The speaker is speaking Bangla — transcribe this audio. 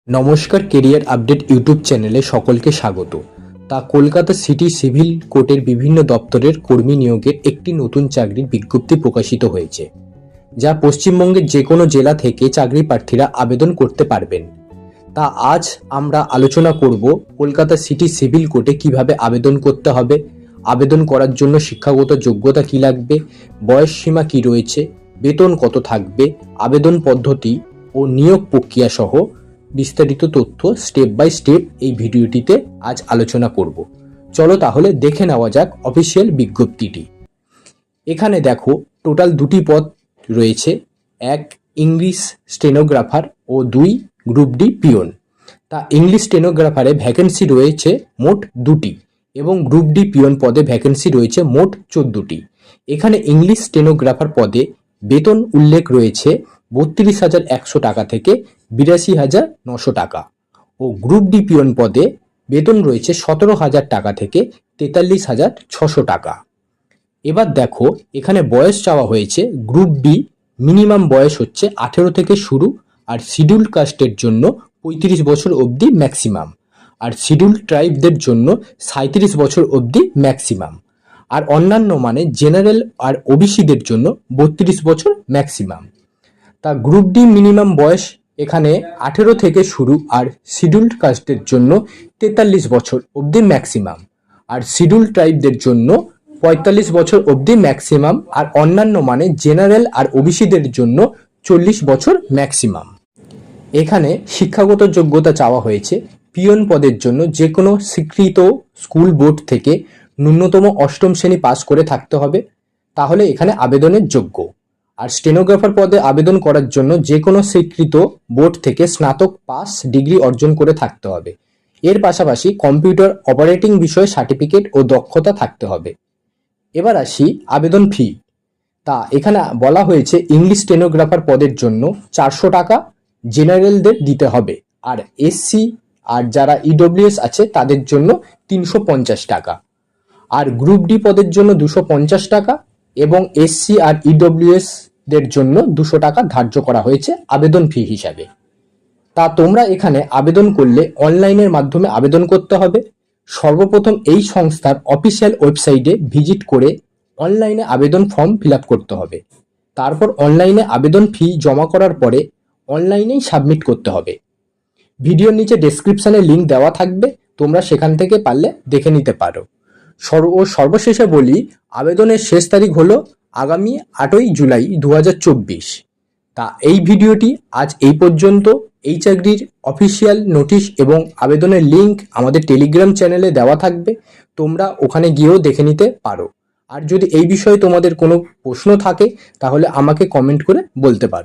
নমস্কার, কেরিয়ার আপডেট ইউটিউব চ্যানেলে সকলকে স্বাগত। কলকাতা সিটি সিভিল কোর্টের বিভিন্ন দপ্তরের কর্মী নিয়োগের একটি নতুন চাকরির বিজ্ঞপ্তি প্রকাশিত হয়েছে, যা পশ্চিমবঙ্গের যে কোনো জেলা থেকে চাকরি প্রার্থীরা আবেদন করতে পারবেন। আজ আমরা আলোচনা করব কলকাতা সিটি সিভিল কোর্টে কিভাবে আবেদন করতে হবে, আবেদন করার জন্য শিক্ষাগত যোগ্যতা কি লাগবে, বয়স সীমা কি রয়েছে, বেতন কত থাকবে, আবেদন পদ্ধতি ও নিয়োগ প্রক্রিয়া সহ বিস্তারিত তথ্য স্টেপ বাই স্টেপ এই ভিডিওটিতে আজ আলোচনা করব। চলো তাহলে দেখে নেওয়া যাক অফিসিয়াল বিজ্ঞপ্তিটি। এখানে দেখো টোটাল দুটি পদ রয়েছে, এক ইংলিশ স্টেনোগ্রাফার ও দুই গ্রুপ ডি পিওন। ইংলিশ স্টেনোগ্রাফারে ভ্যাকেন্সি রয়েছে মোট 2টি এবং গ্রুপ ডি পিওন পদে ভ্যাকেন্সি রয়েছে মোট 14টি। এখানে ইংলিশ স্টেনোগ্রাফার পদে বেতন উল্লেখ রয়েছে 32,100 টাকা থেকে 82,900 টাকা ও গ্রুপ ডি পিওন পদে বেতন রয়েছে 17,000 টাকা থেকে 43,600 টাকা। এবার দেখো এখানে বয়স চাওয়া হয়েছে গ্রুপ বি মিনিমাম বয়স হচ্ছে 18 থেকে শুরু, আর শিডিউল্ড কাস্টের জন্য 35 বছর অবধি ম্যাক্সিমাম, আর শিডিউল্ড ট্রাইবদের জন্য 37 বছর অবধি ম্যাক্সিমাম, আর অন্যান্য মানে জেনারেল আর ওবিসিদের জন্য 32 বছর ম্যাক্সিমাম। গ্রুপ ডি মিনিমাম বয়স এখানে 18 থেকে শুরু, আর শিডিউল্ড কাস্টের জন্য 43 বছর অবধি ম্যাক্সিমাম, আর শিডিউল্ড ট্রাইবদের জন্য 45 বছর অবধি ম্যাক্সিমাম, আর অন্যান্য মানে জেনারেল আর ওবিসিদের জন্য 40 বছর ম্যাক্সিমাম। এখানে শিক্ষাগত যোগ্যতা চাওয়া হয়েছে পিওন পদের জন্য যে কোনো স্বীকৃত স্কুল বোর্ড থেকে ন্যূনতম 8ম শ্রেণী পাস করে থাকতে হবে, তাহলে এখানে আবেদনের যোগ্য। আর স্টেনোগ্রাফার পদে আবেদন করার জন্য যে কোনো স্বীকৃত বোর্ড থেকে স্নাতক পাস ডিগ্রি অর্জন করে থাকতে হবে। এর পাশাপাশি কম্পিউটার অপারেটিং বিষয়ে সার্টিফিকেট ও দক্ষতা থাকতে হবে। এবার আসি আবেদন ফি। এখানে বলা হয়েছে ইংলিশ স্টেনোগ্রাফার পদের জন্য 400 টাকা জেনারেলদের দিতে হবে, আর এসসি আর যারা ইডব্লিউএস আছে তাদের জন্য 350 টাকা, আর গ্রুপ ডি পদের জন্য 250 টাকা এবং এসসি আর ইডব্লিউএস দের জন্য 200 টাকা ধার্য করা হয়েছে আবেদন ফি হিসাবে। তোমরা এখানে আবেদন করলে অনলাইনের মাধ্যমে আবেদন করতে হবে। সর্বপ্রথম এই সংস্থার অফিসিয়াল ওয়েবসাইটে ভিজিট করে অনলাইনে আবেদন ফর্ম ফিল আপ করতে হবে। তারপর অনলাইনে আবেদন ফি জমা করার পরে অনলাইনেই সাবমিট করতে হবে। ভিডিওর নিচে ডেসক্রিপশনে লিঙ্ক দেওয়া থাকবে, তোমরা সেখান থেকে পারলে দেখে নিতে পারো। সর্বশেষে বলি, আবেদনের শেষ তারিখ হলো আগামী 8ই জুলাই 2024। এই ভিডিওটি আজ এই পর্যন্ত। এই চাকরির অফিসিয়াল নোটিশ এবং আবেদনের লিঙ্ক আমাদের টেলিগ্রাম চ্যানেলে দেওয়া থাকবে, তোমরা ওখানে গিয়েও দেখে নিতে পারো। আর যদি এই বিষয়ে তোমাদের কোনো প্রশ্ন থাকে তাহলে আমাকে কমেন্ট করে বলতে পারো।